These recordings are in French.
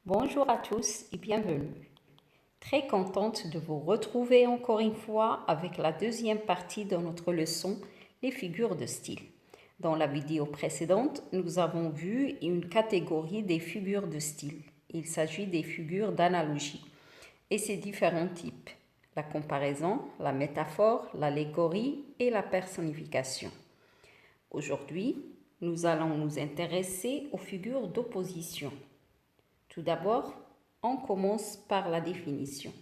Bonjour à tous et bienvenue. Très contente de vous retrouver encore une fois avec la deuxième partie de notre leçon, les figures de style. Dans la vidéo précédente, nous avons vu une catégorie des figures de style. Il s'agit des figures d'analogie et ses différents types: la comparaison, la métaphore, l'allégorie et la personnification. Aujourd'hui, nous allons nous intéresser aux figures d'opposition. Tout d'abord, on commence par la définition.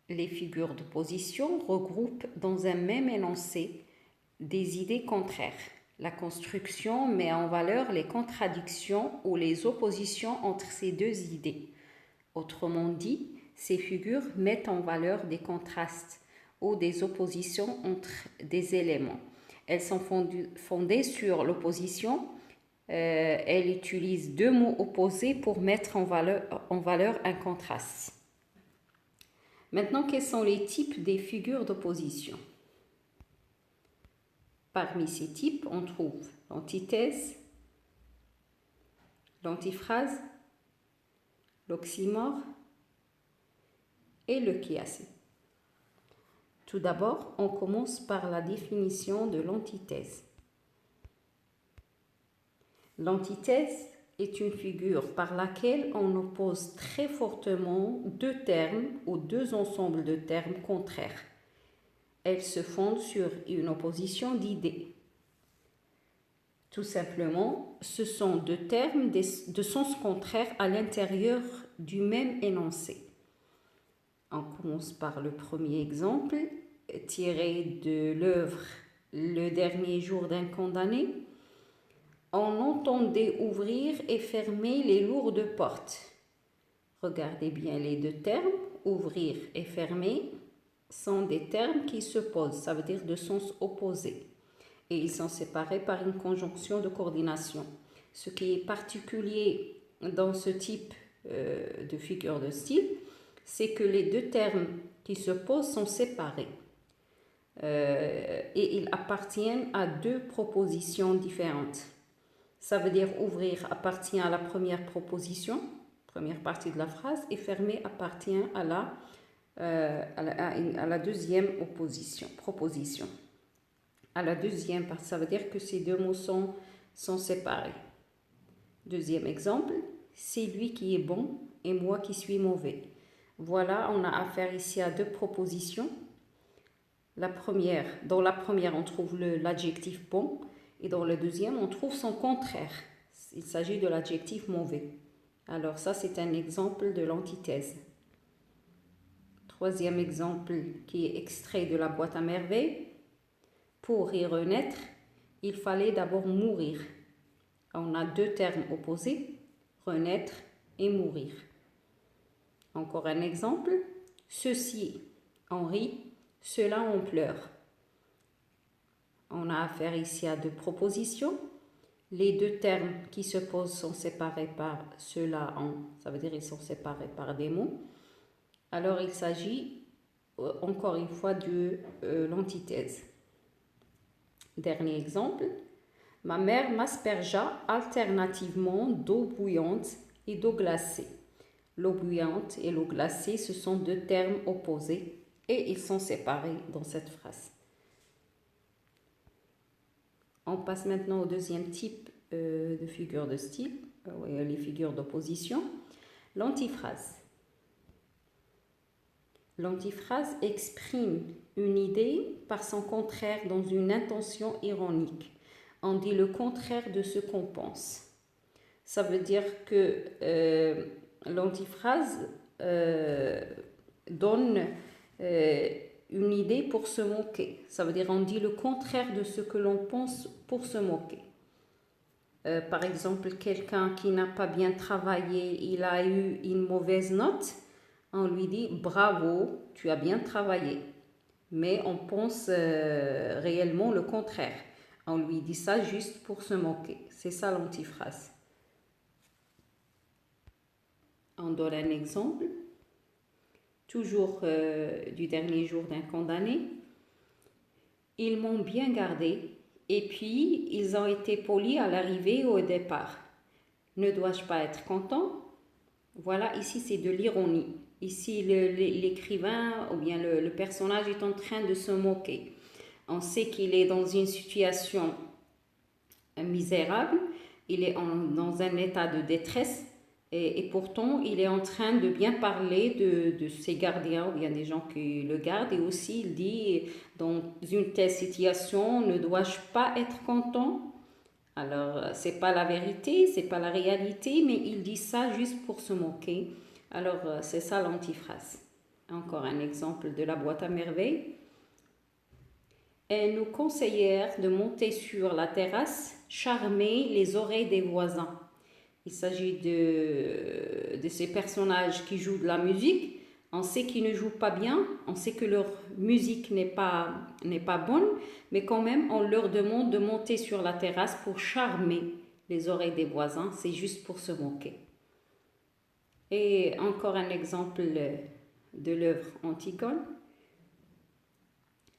Les figures d'opposition regroupent dans un même énoncé des idées contraires. La construction met en valeur les contradictions ou les oppositions entre ces deux idées. Autrement dit, ces figures mettent en valeur des contrastes ou des oppositions entre des éléments. Elles sont fondées sur l'opposition. Elle utilise deux mots opposés pour mettre en valeur un contraste. Maintenant, quels sont les types des figures d'opposition? Parmi ces types, on trouve l'antithèse, l'antiphrase, l'oxymore et le chiasme. Tout d'abord, on commence par la définition de l'antithèse. L'antithèse est une figure par laquelle on oppose très fortement deux termes ou deux ensembles de termes contraires. Elle se fonde sur une opposition d'idées. Tout simplement, ce sont deux termes de sens contraires à l'intérieur du même énoncé. On commence par le premier exemple, tiré de l'œuvre Le dernier jour d'un condamné. On entendait ouvrir et fermer les lourdes portes. Regardez bien les deux termes, ouvrir et fermer, sont des termes qui s'opposent, ça veut dire de sens opposés. Et ils sont séparés par une conjonction de coordination. Ce qui est particulier dans ce type de figure de style, c'est que les deux termes qui s'opposent sont séparés. Et ils appartiennent à deux propositions différentes. Ça veut dire ouvrir appartient à la première proposition, première partie de la phrase, et fermer appartient à la deuxième proposition. À la deuxième partie, ça veut dire que ces deux mots sont séparés. Deuxième exemple, c'est lui qui est bon et moi qui suis mauvais. Voilà, on a affaire ici à deux propositions. Dans la première, on trouve l'adjectif bon. Et dans le deuxième, on trouve son contraire. Il s'agit de l'adjectif mauvais. Alors ça, c'est un exemple de l'antithèse. Troisième exemple qui est extrait de la boîte à merveilles. Pour y renaître, il fallait d'abord mourir. On a deux termes opposés, renaître et mourir. Encore un exemple. Ceci, on rit, cela, on pleure. On a affaire ici à deux propositions. Les deux termes qui s'opposent sont séparés par cela, ça veut dire qu'ils sont séparés par des mots. Alors il s'agit encore une fois de l'antithèse. Dernier exemple. Ma mère m'aspergea alternativement d'eau bouillante et d'eau glacée. L'eau bouillante et l'eau glacée, ce sont deux termes opposés et ils sont séparés dans cette phrase. On passe maintenant au deuxième type de figure de style, les figures d'opposition, l'antiphrase. L'antiphrase exprime une idée par son contraire dans une intention ironique. On dit le contraire de ce qu'on pense. Ça veut dire que l'antiphrase donne une idée pour se moquer. Ça veut dire on dit le contraire de ce que l'on pense pour se moquer. Par exemple, quelqu'un qui n'a pas bien travaillé, il a eu une mauvaise note, on lui dit bravo, tu as bien travaillé. Mais on pense réellement le contraire. On lui dit ça juste pour se moquer. C'est ça l'antiphrase. On donne un exemple. Toujours du dernier jour d'un condamné. Ils m'ont bien gardé et puis ils ont été polis à l'arrivée et au départ. Ne dois-je pas être content? Voilà, ici c'est de l'ironie. Ici l'écrivain ou bien le personnage est en train de se moquer. On sait qu'il est dans une situation misérable, il est dans un état de détresse et pourtant il est en train de bien parler de ses gardiens ou bien des gens qui le gardent, et aussi il dit dans une telle situation ne dois-je pas être content? Alors c'est pas la vérité, c'est pas la réalité, mais il dit ça juste pour se moquer. Alors c'est ça l'antiphrase. Encore un exemple de la boîte à merveilles. Elles nous conseillèrent de monter sur la terrasse, charmer les oreilles des voisins. Il s'agit de ces personnages qui jouent de la musique. On sait qu'ils ne jouent pas bien, on sait que leur musique n'est pas bonne, mais quand même on leur demande de monter sur la terrasse pour charmer les oreilles des voisins. C'est juste pour se moquer. Et encore un exemple de l'œuvre Antigone.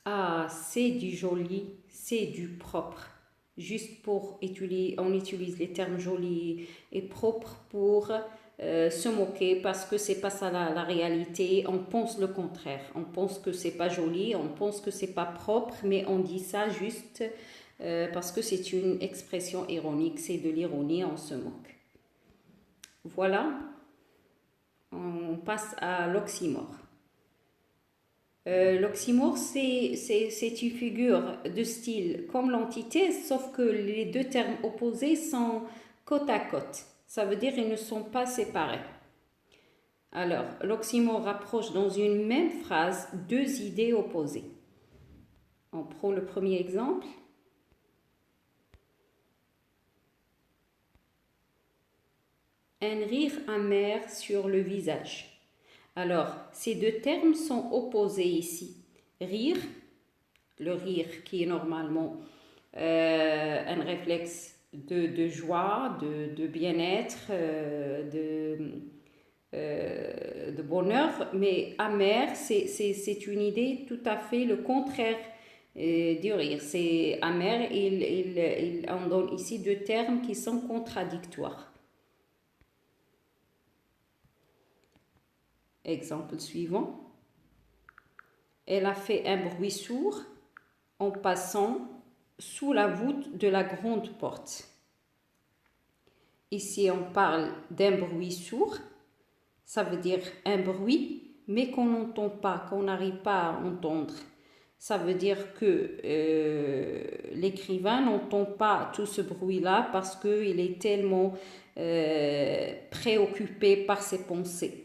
Ah, c'est du joli, c'est du propre. Juste pour utiliser, on utilise les termes jolis et propres pour se moquer, parce que c'est pas ça la réalité. On pense le contraire. On pense que c'est pas joli, on pense que c'est pas propre, mais on dit ça juste parce que c'est une expression ironique, c'est de l'ironie, on se moque. Voilà, on passe à l'oxymore. L'oxymore, c'est une figure de style comme l'antithèse, sauf que les deux termes opposés sont côte à côte. Ça veut dire qu'ils ne sont pas séparés. Alors, l'oxymore rapproche dans une même phrase deux idées opposées. On prend le premier exemple. Un rire amer sur le visage. Alors, ces deux termes sont opposés ici. Rire, le rire qui est normalement un réflexe de joie, de bien-être, de bonheur, mais amer, c'est une idée tout à fait le contraire du rire. C'est amer, on donne ici deux termes qui sont contradictoires. Exemple suivant. Elle a fait un bruit sourd en passant sous la voûte de la grande porte. Ici, on parle d'un bruit sourd. Ça veut dire un bruit, mais qu'on n'entend pas, qu'on n'arrive pas à entendre. Ça veut dire que l'écrivain n'entend pas tout ce bruit-là parce qu'il est tellement préoccupé par ses pensées.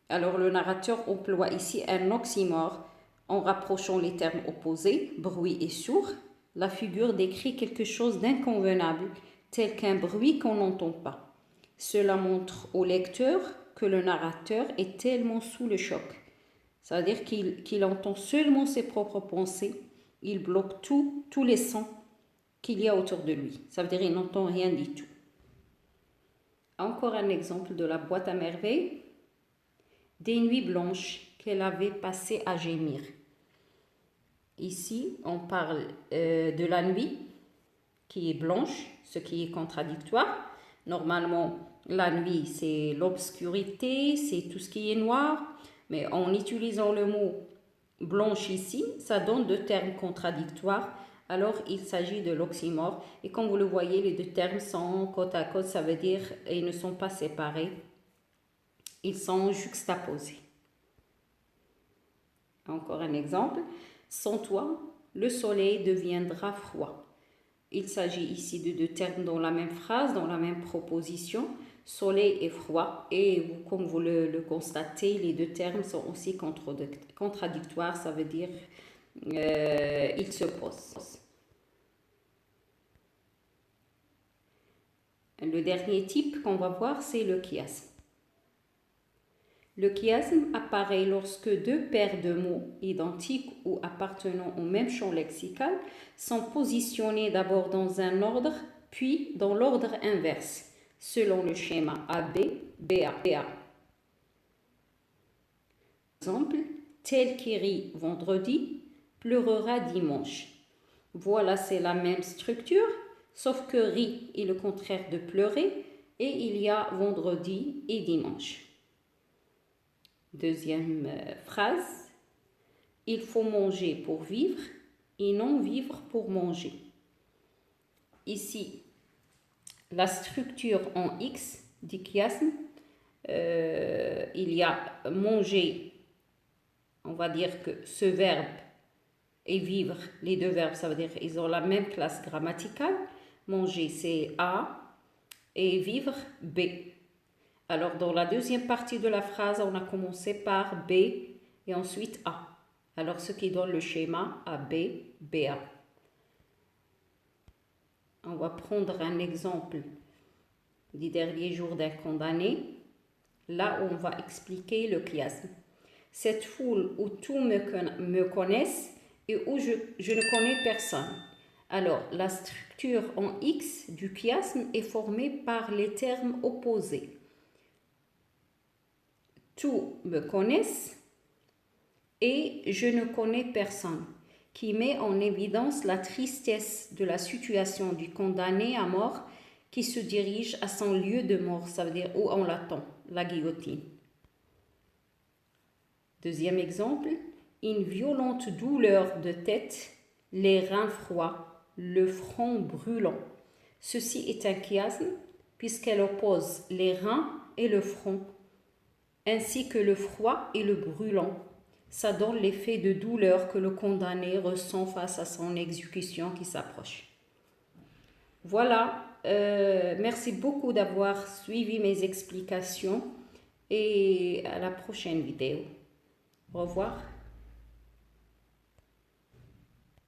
Alors le narrateur emploie ici un oxymore en rapprochant les termes opposés, bruit et sourd. La figure décrit quelque chose d'inconvenable, tel qu'un bruit qu'on n'entend pas. Cela montre au lecteur que le narrateur est tellement sous le choc. C'est-à-dire qu'il entend seulement ses propres pensées, il bloque tous les sons qu'il y a autour de lui. Ça veut dire qu'il n'entend rien du tout. Encore un exemple de la boîte à merveilles. Des nuits blanches qu'elle avait passées à gémir. Ici, on parle de la nuit qui est blanche, ce qui est contradictoire. Normalement, la nuit, c'est l'obscurité, c'est tout ce qui est noir. Mais en utilisant le mot blanche ici, ça donne deux termes contradictoires. Alors, il s'agit de l'oxymore. Et comme vous le voyez, les deux termes sont côte à côte, ça veut dire qu'ils ne sont pas séparés. Ils sont juxtaposés. Encore un exemple. Sans toi, le soleil deviendra froid. Il s'agit ici de deux termes dans la même phrase, dans la même proposition. Soleil et froid. Et comme vous le constatez, les deux termes sont aussi contradictoires. Ça veut dire ils s'opposent. Le dernier type qu'on va voir, c'est le chiasme. Le chiasme apparaît lorsque deux paires de mots identiques ou appartenant au même champ lexical sont positionnés d'abord dans un ordre, puis dans l'ordre inverse, selon le schéma AB, BA. Exemple, tel qui rit vendredi pleurera dimanche. Voilà, c'est la même structure, sauf que rit est le contraire de pleurer. et il y a vendredi et dimanche. Deuxième phrase, il faut manger pour vivre et non vivre pour manger. Ici, la structure en X du chiasme, il y a manger, on va dire que ce verbe et vivre, les deux verbes, ça veut dire qu'ils ont la même classe grammaticale. Manger, c'est A et vivre, B. Alors, dans la deuxième partie de la phrase, on a commencé par B et ensuite A. Alors, ce qui donne le schéma AB, BA. On va prendre un exemple du dernier jour d'un condamné. Là, on va expliquer le chiasme. Cette foule où tous me connaissent et où je ne connais personne. Alors, la structure en X du chiasme est formée par les termes opposés. Tous me connaissent et je ne connais personne, qui met en évidence la tristesse de la situation du condamné à mort qui se dirige à son lieu de mort, ça veut dire où on l'attend, la guillotine. Deuxième exemple, une violente douleur de tête, les reins froids, le front brûlant. Ceci est un chiasme puisqu'elle oppose les reins et le front, ainsi que le froid et le brûlant. Ça donne l'effet de douleur que le condamné ressent face à son exécution qui s'approche. Voilà, merci beaucoup d'avoir suivi mes explications et à la prochaine vidéo. Au revoir.